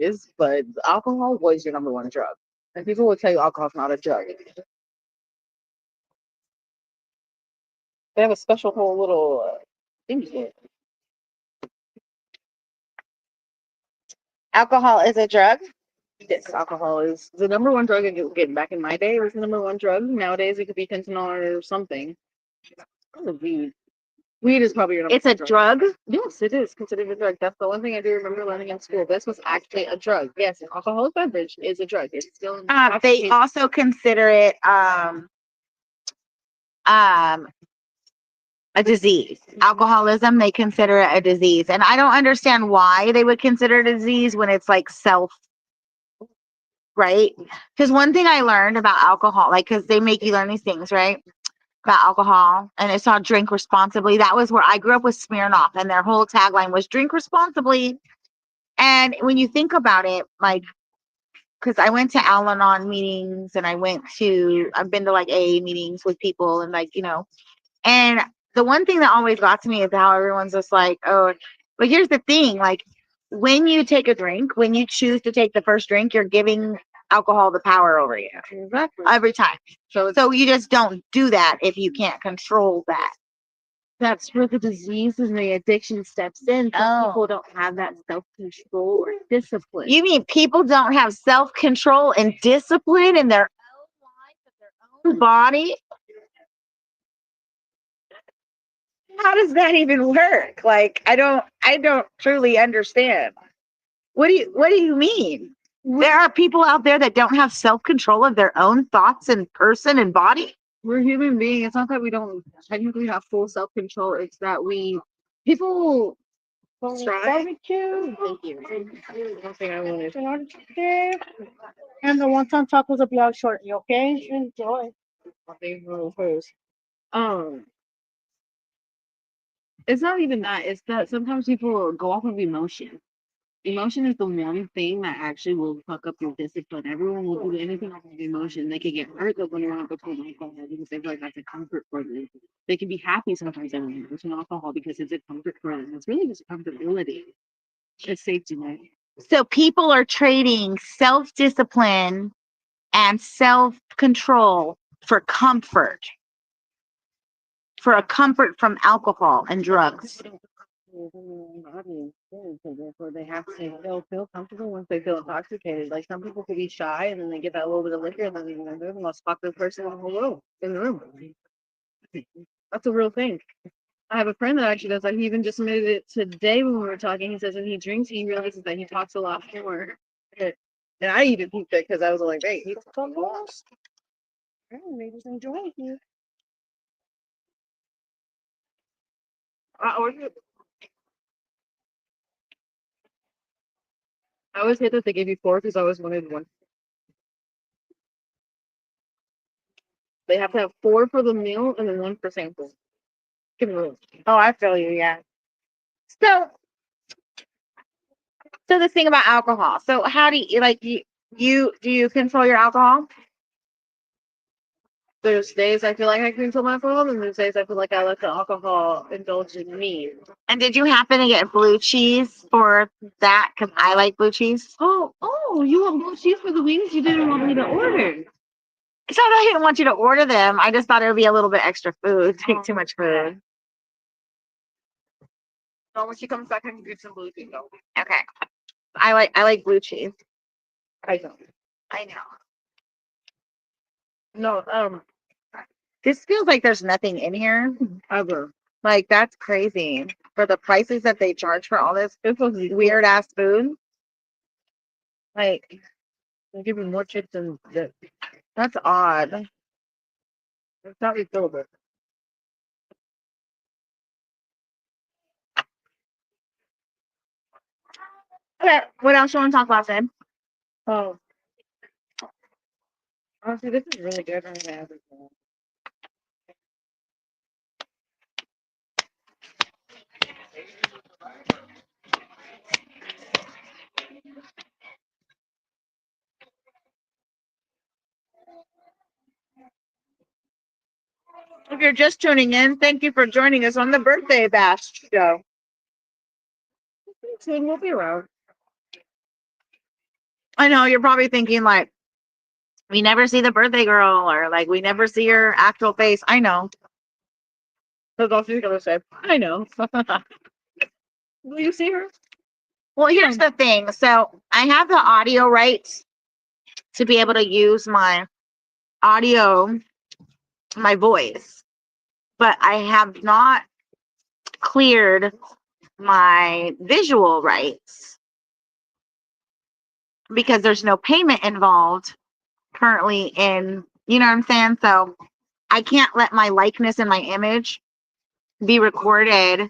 is, but alcohol was your number one drug. And people will tell you alcohol's not a drug. They have a special whole little thing for it. Alcohol is a drug. Yes, alcohol is the number one drug. Again, back in my day, it was the number one drug. Nowadays, it could be fentanyl or something. Probably weed. Weed is probably your number It's a one drug. drug. Yes, it is considered a drug. That's the one thing I do remember learning in school. This was actually a drug. Yes, an alcoholic beverage is a drug. It's still They also consider it um a disease. Alcoholism, they consider it a disease. And I don't understand why they would consider it a disease when it's like self, right? Because one thing I learned about alcohol, like, because they make you learn these things, right? About alcohol, and it's all drink responsibly. That was where I grew up with Smirnoff, and their whole tagline was drink responsibly. And when you think about it, like, because I went to Al Anon meetings and I've been to like AA meetings with people and like, and the one thing that always got to me is how everyone's just like, oh, but here's the thing, like when you take a drink, when you choose to take the first drink, you're giving alcohol the power over you. Exactly. Every time. So you just don't do that if you can't control that. That's where the disease and the addiction steps in. Some people don't have that self-control or discipline. You mean people don't have self-control and discipline in their own life, in their own body? How does that even work? Like, I don't truly understand. What do you mean? There are people out there that don't have self-control of their own thoughts and person and body. We're human beings. It's not that we don't technically have full self-control. It's that people try. Barbecue. Thank you. One thing I wanted. And the wonton tacos will be out shortly, okay? Enjoy. My favorite first. Um, it's not even that. It's that sometimes people go off of emotion. Emotion is the one thing that actually will fuck up your discipline. Everyone will do anything off of emotion. They can get hurt, they'll go around with alcohol because they feel like that's a comfort for them. They can be happy sometimes and with alcohol because it's a comfort for them. It's really just comfortability. It's safety net. So people are trading self-discipline and self-control for comfort, for a comfort from alcohol and drugs. Therefore, they'll feel comfortable once they feel intoxicated. Like some people could be shy and then they get that little bit of liquor and then they're the most popular person in the whole world in the room. That's a real thing. I have a friend that actually does that. He even just admitted it today when we were talking. He says when he drinks, he realizes that he talks a lot more. And I even peeped it because I was like, hey, he talks more. Maybe just enjoy it. I always hate that they gave you four because I always wanted one. They have to have four for the meal and then one for sample. Give me one. Oh, I feel you, yeah. So the thing about alcohol. So how do you like do you control your alcohol? There's days I feel like I control my alcohol, and there's days I feel like I let the alcohol indulge in me. And did you happen to get blue cheese for that? Because I like blue cheese. Oh, you want blue cheese for the wings? You didn't want me to order. So I didn't want you to order them. I just thought it would be a little bit extra food. Take too much food. No, when she comes back, I can get some blue cheese. Okay. I like blue cheese. I don't. I know. No, This feels like there's nothing in here. ever. Like that's crazy. For the prices that they charge for all this weird ass food. Like They're giving more chips than that. that's odd. It's not refillable. Okay. What else you want to talk about, Sid? Oh, honestly, this is really good. I'm gonna have it. If you're just tuning in, thank you for joining us on the Birthday Bash show. Soon we'll be around. I know you're probably thinking like, we never see the birthday girl, or like we never see her actual face. I know. That's all she's gonna say. I know. Will you see her? Well, here's the thing. So I have the audio rights to be able to use my audio, my voice, but I have not cleared my visual rights because there's no payment involved currently in, you know what I'm saying? So I can't let my likeness and my image be recorded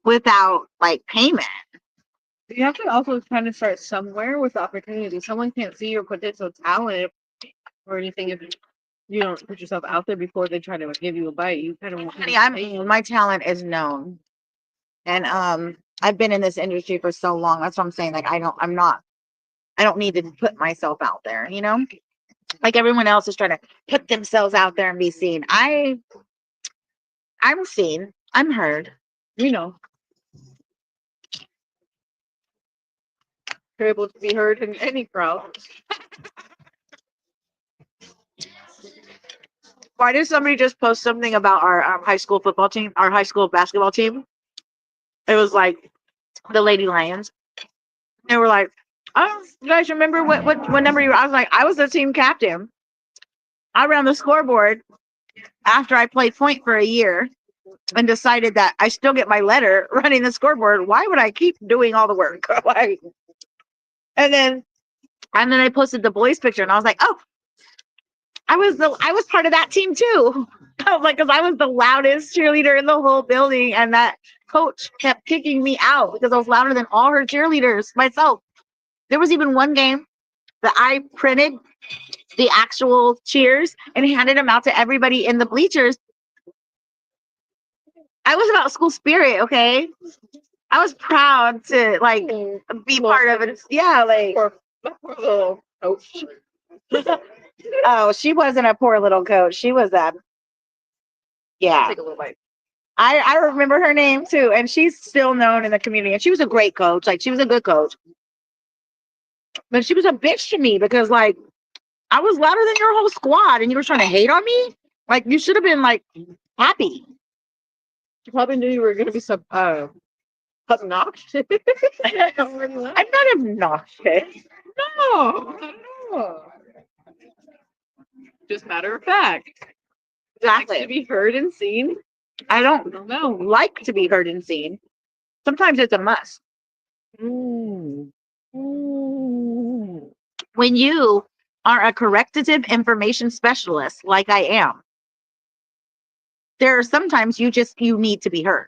without like payment. You have to also kind of start somewhere with opportunity. Someone can't see your potential talent or anything if you don't put yourself out there before they try to give you a bite. You kind of want Honey, my talent is known. And I've been in this industry for so long. That's what I'm saying. Like I don't need to put myself out there, you know? Like everyone else is trying to put themselves out there and be seen. I'm seen. I'm heard. you know, you're able to be heard in any crowd. Why did somebody just post something about our high school football team, our high school basketball team? It was like the Lady Lions. They were like, "Oh, you guys remember what number you were?" I was like, "I was the team captain. I ran the scoreboard after I played point for a year and decided that I still get my letter running the scoreboard. Why would I keep doing all the work?" Like, and then I posted the boys picture and I was like, "Oh, I was part of that team too." I was like, because I was the loudest cheerleader in the whole building, and that coach kept kicking me out because I was louder than all her cheerleaders myself. There was even one game that I printed the actual cheers and handed them out to everybody in the bleachers. I was about school spirit, okay? I was proud to like be part of it. Yeah, like Poor little coach. oh, she wasn't a poor little coach. She was a yeah. Take a little bite. I remember her name too, and she's still known in the community. And she was a great coach. Like she was a good coach, but she was a bitch to me because like I was louder than your whole squad, and you were trying to hate on me. Like you should have been like happy. You probably knew you were gonna be some obnoxious. I'm not obnoxious. No, no. Just matter of fact. Exactly. To be heard and seen. I don't like to be heard and seen. Sometimes it's a must. Mm. When you are a corrective information specialist, like I am, there are sometimes you need to be heard.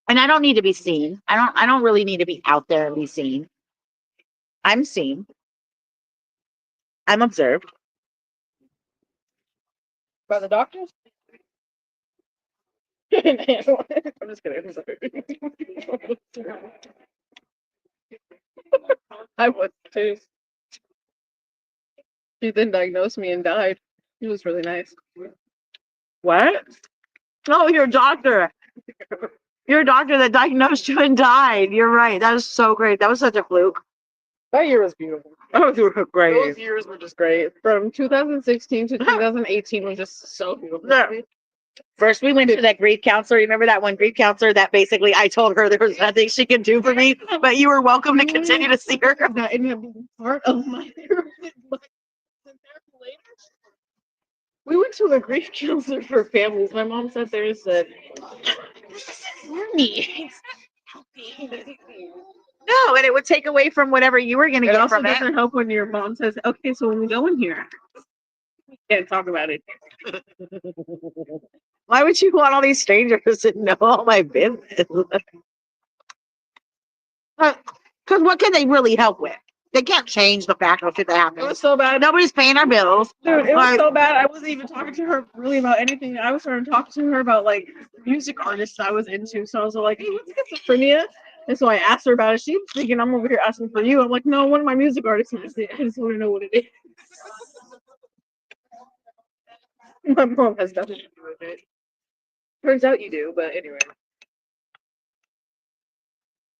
And I don't need to be seen. I don't really need to be out there and be seen. I'm seen. I'm observed. By the doctors? I'm just kidding. I'm sorry. I was too. She then diagnosed me and died. It was really nice. What? Oh, your doctor. Your doctor that diagnosed you and died. You're right. That was so great. That was such a fluke. That year was beautiful. Oh, you were great. Those years were just great. From 2016 to 2018 was just so beautiful. Yeah. First, we went to that grief counselor. Remember that one grief counselor that basically I told her there was nothing she could do for me, but you were welcome to continue to see her. That ended up being part of my therapy. We went to a grief counselor for families. My mom sat there and said, "For me." No, and it would take away from whatever you were going to It get also from it. doesn't help when your mom says, "Okay, so when we go in here, we can't talk about it." Why would you want all these strangers to know all my business? Because what can they really help with? They can't change the fact of shit that It happened. was so bad. Nobody's paying our bills. Dude, it was Like, so bad. I wasn't even talking to her really about anything. I was starting to talk to her about like music artists I was into. So I was like, "Hey, what's schizophrenia?" And so I asked her about it. She was thinking I'm over here asking for you. I'm like, no, one of my music artists is it. I just want to know what it is. My mom has nothing to do with it. Turns out you do, but anyway.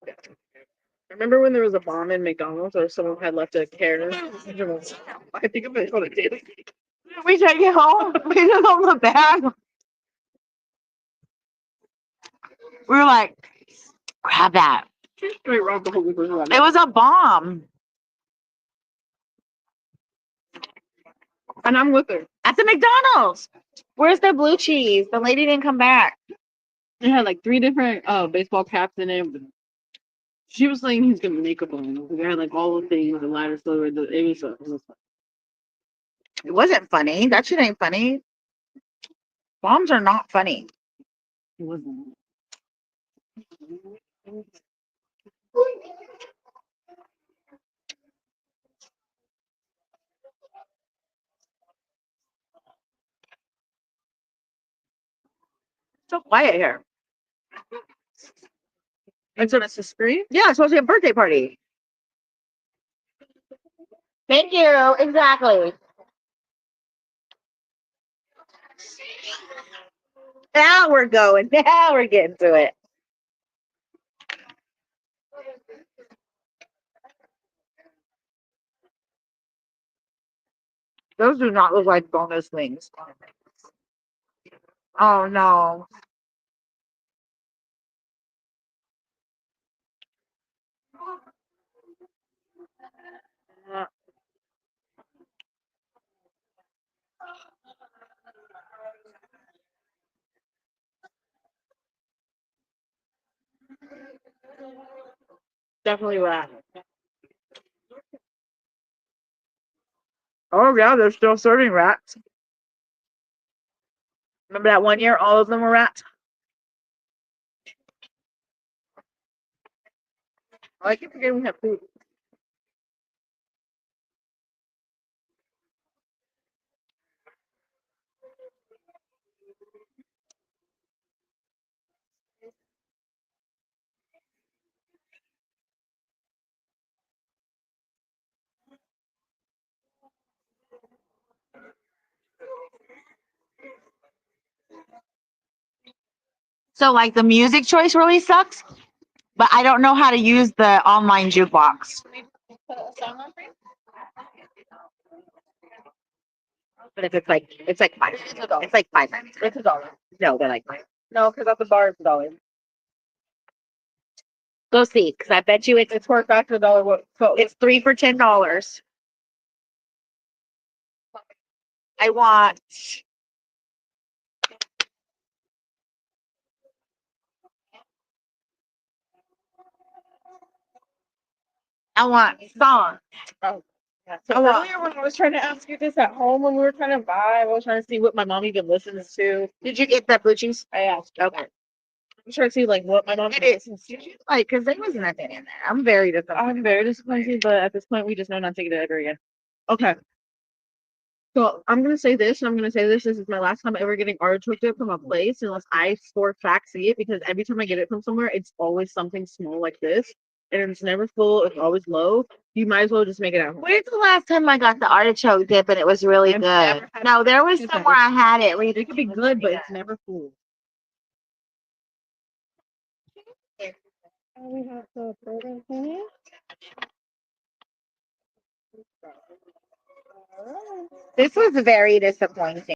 Yeah. Remember when there was a bomb in McDonald's or someone had left a care? I think of it on a daily basis. We take it home. We took home the bag. We were like, grab that. Straight wrong the whole week. It was a bomb And I'm with her. at the McDonald's. Where's the blue cheese? The lady didn't come back. It had like 3 different baseball caps in it. She was saying he's gonna make a bomb. They had like all the things, the ladder silver, it was It wasn't funny. That shit ain't funny. Bombs are not funny. it wasn't. So quiet here. It's on a screen? Yeah, it's supposed to be a birthday party. Thank you. Exactly. Now we're going. Now we're getting to it. Those do not look like bonus wings. Oh no. Definitely rat. Oh yeah, they're still serving rats. Remember that one year all of them were rats? I keep forgetting we have food. So like the music choice really sucks, but I don't know how to use the online jukebox. But if it's like five, it's like $5. It's $1. No, they're like No, because at the bar it's $1. go see, because I bet you It's worth back to $1. What? So it's 3 for $10. I want song. oh, yeah. So I want- earlier when I was trying to ask you this at home when we were trying to buy, I was trying to see what my mom even listens to. Did you get that blue cheese? I asked. Okay. I'm trying to see like what my mom It is. listens to. Like, because there was nothing in there. I'm very disappointed. I'm very disappointed, but at this point we just know not to get it ever again. Okay. So I'm gonna say this, and I'm gonna say this. This is my last time ever getting artichoke dip from a place, unless I for fact see it, because every time I get it from somewhere, it's always something small like this, and it's never full. It's always low. You might as well just make it at home. Where's the last time I got the artichoke dip and it was really I've good? never had No, there was it. somewhere I had it. It could be good, but it's never full. We have the burger thing. This was very disappointing.